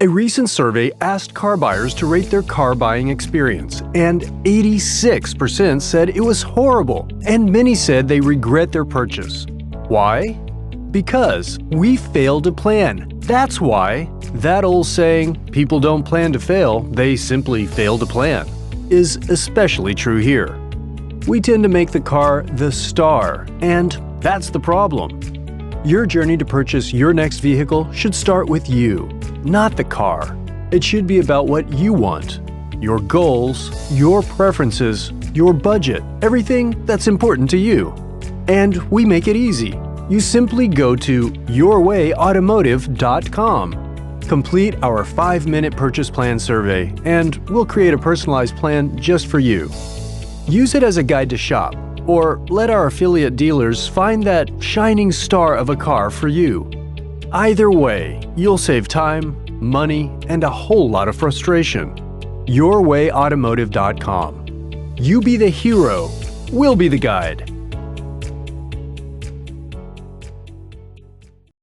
A recent survey asked car buyers to rate their car buying experience, and 86% said it was horrible, and many said they regret their purchase. Why? Because we failed to plan. That's why. That old saying, "People don't plan to fail, they simply fail to plan," is especially true here. We tend to make the car the star, and that's the problem. Your journey to purchase your next vehicle should start with you, not the car. It should be about what you want, your goals, your preferences, your budget, everything that's important to you. And we make it easy. You simply go to yourwayautomotive.com. Complete our 5-minute purchase plan survey, and we'll create a personalized plan just for you. Use it as a guide to shop, or let our affiliate dealers find that shining star of a car for you. Either way, you'll save time, money, and a whole lot of frustration. yourwayautomotive.com. You be the hero, we'll be the guide.